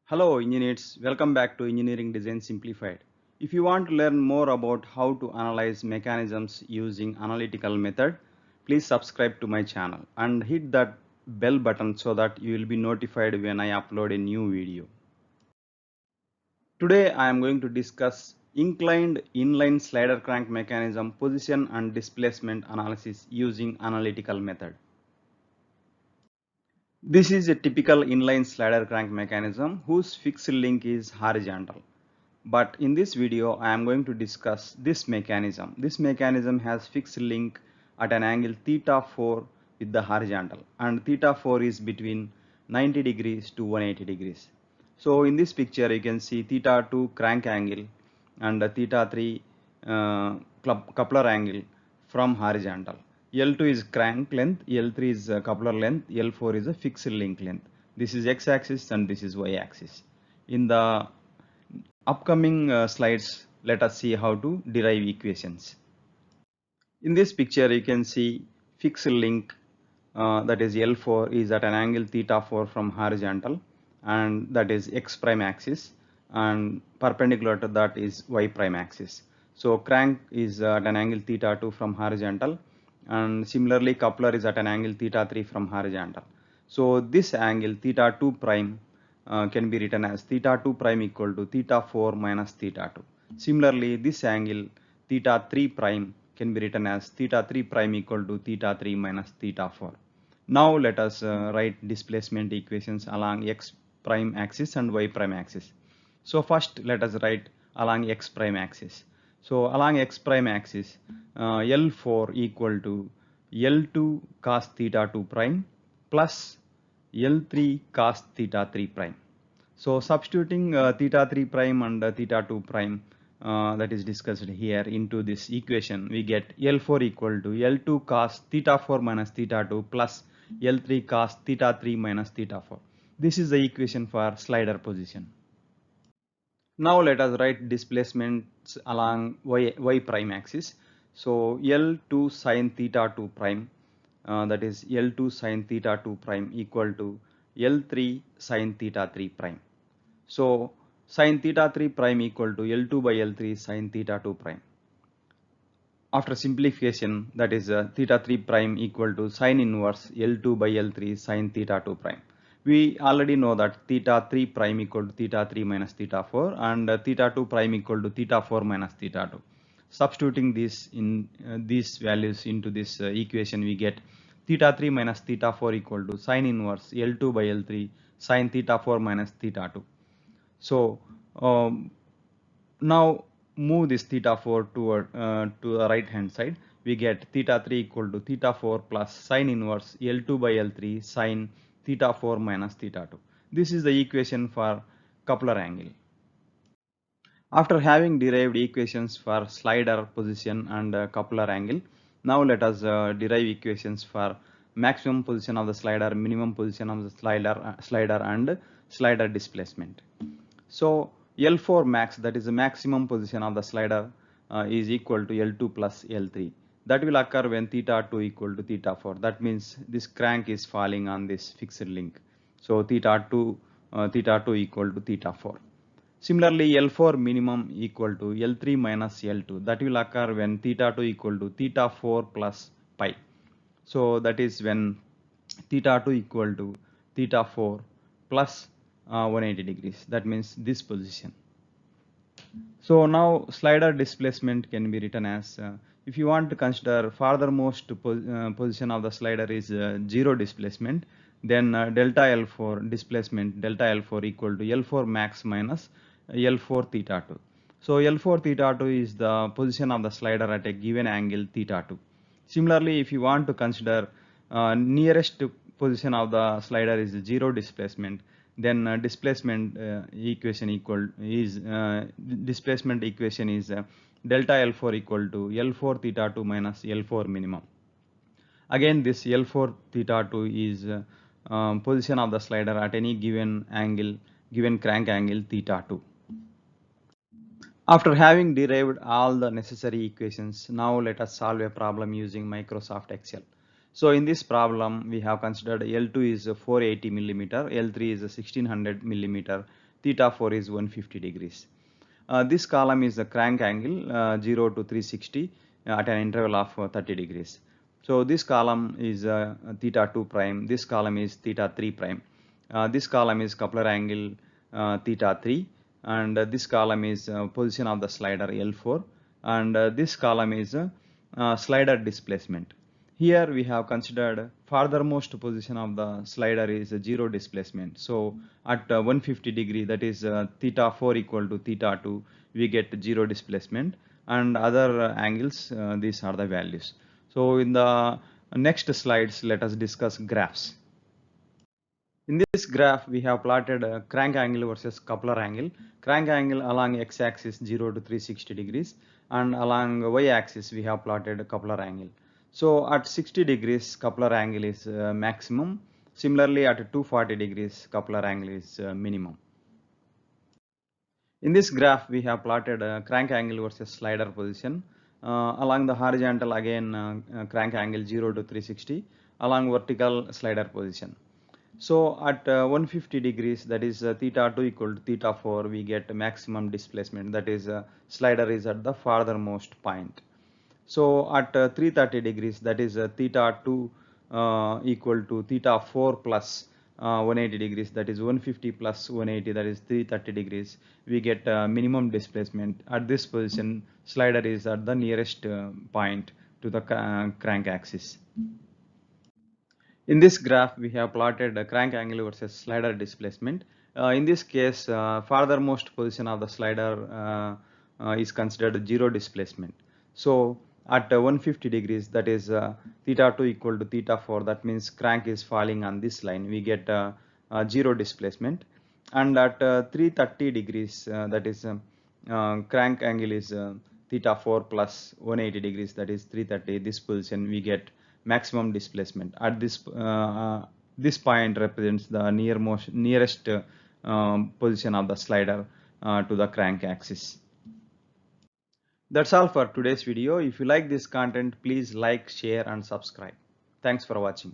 Hello engineers, welcome back to Engineering Design Simplified. If you want to learn more about how to analyze mechanisms using analytical method, please subscribe to my channel and hit that bell button so that you will be notified when I upload a new video. Today I am going to discuss inclined inline slider crank mechanism position and displacement analysis using analytical method. This is a typical inline slider crank mechanism whose fixed link is horizontal. But in this video, I am going to discuss this mechanism. This mechanism has fixed link at an angle theta 4 with the horizontal, and theta 4 is between 90 degrees to 180 degrees. So in this picture, you can see theta 2 crank angle and theta 3 coupler angle from horizontal. L2 is crank length, L3 is coupler length, L4 is a fixed link length. This is x-axis and this is y-axis. In the upcoming slides, let us see how to derive equations. In this picture, you can see fixed link that is L4 is at an angle theta 4 from horizontal, and that is x prime axis, and perpendicular to that is y prime axis. So crank is at an angle theta 2 from horizontal, and similarly coupler is at an angle theta 3 from horizontal. So this angle theta 2 prime can be written as theta 2 prime equal to theta 4 minus theta 2. Similarly, this angle theta 3 prime can be written as theta 3 prime equal to theta 3 minus theta 4. Now let us write displacement equations along x prime axis and y prime axis. So first let us write along x prime axis. So along x prime axis, L4 equal to L2 cos theta 2 prime plus L3 cos theta 3 prime. So substituting theta 3 prime and theta 2 prime that is discussed here into this equation, we get L4 equal to L2 cos theta 4 minus theta 2 plus L3 cos theta 3 minus theta 4. This is the equation for slider position. Now let us write displacements along y prime axis. So L2 sin theta 2 prime, that is L2 sin theta 2 prime equal to L3 sin theta 3 prime. So sin theta 3 prime equal to L2 by L3 sin theta 2 prime. After simplification, that is theta 3 prime equal to sin inverse L2 by L3 sin theta 2 prime. We already know that theta 3 prime equal to theta 3 minus theta 4 and theta 2 prime equal to theta 4 minus theta 2. Substituting these values into this equation, we get theta 3 minus theta 4 equal to sin inverse L2 by L3 sin theta 4 minus theta 2. So now move this theta 4 to the right hand side. We get theta 3 equal to theta 4 plus sin inverse L2 by L3 sin theta 4 minus theta 2. This is the equation for coupler angle. After having derived equations for slider position and coupler angle, now let us derive equations for maximum position of the slider, minimum position of the slider and slider displacement. So L4 max, that is the maximum position of the slider, is equal to L2 plus L3. That will occur when theta 2 equal to theta 4. That means this crank is falling on this fixed link. So theta 2 equal to theta 4. Similarly, L4 minimum equal to L3 minus L2. That will occur when theta 2 equal to theta 4 plus pi. So that is when theta 2 equal to theta 4 plus 180 degrees. That means this position. So now slider displacement can be written as, if you want to consider farthermost position of the slider is 0 displacement, then delta L4 displacement, delta L4 equal to L4 max minus L4 theta 2. So L4 theta 2 is the position of the slider at a given angle theta 2. Similarly, if you want to consider nearest position of the slider is 0 displacement, then displacement equation is delta L4 equal to L4 theta 2 minus L4 minimum. Again, this L4 theta 2 is position of the slider at any given crank angle theta 2. After having derived all the necessary equations, now let us solve a problem using Microsoft Excel. So in this problem, we have considered L2 is 480 millimeter, L3 is 1600 millimeter, theta 4 is 150 degrees. This column is the crank angle 0 to 360 at an interval of 30 degrees. So this column is theta 2 prime, this column is theta 3 prime. This column is coupler angle theta 3, and this column is position of the slider L4, and this column is slider displacement. Here we have considered farthermost position of the slider is 0 displacement. So at 150 degree, that is theta 4 equal to theta 2, we get 0 displacement, and other angles, these are the values. So in the next slides, let us discuss graphs. In this graph, we have plotted crank angle versus coupler angle. Crank angle along x-axis 0 to 360 degrees, and along y-axis we have plotted coupler angle. So at 60 degrees, coupler angle is maximum. Similarly, at 240 degrees, coupler angle is minimum. In this graph, we have plotted crank angle versus slider position. Along the horizontal, again crank angle 0 to 360, along vertical slider position. So at 150 degrees, that is theta 2 equal to theta 4, we get maximum displacement, that is slider is at the farthermost point. So at 330 degrees, that is theta 2 equal to theta 4 plus 180 degrees, that is 150 plus 180, that is 330 degrees, we get minimum displacement. At this position, slider is at the nearest point to the crank axis. In this graph, we have plotted crank angle versus slider displacement. In this case, farthermost position of the slider is considered 0 displacement. So at 150 degrees, that is theta 2 equal to theta 4, that means crank is falling on this line, we get 0 displacement. And at 330 degrees, that is crank angle is theta 4 plus 180 degrees, that is 330, this position we get maximum displacement. At this point represents the nearest position of the slider to the crank axis. That's all for today's video. If you like this content, please like, share and subscribe. Thanks for watching.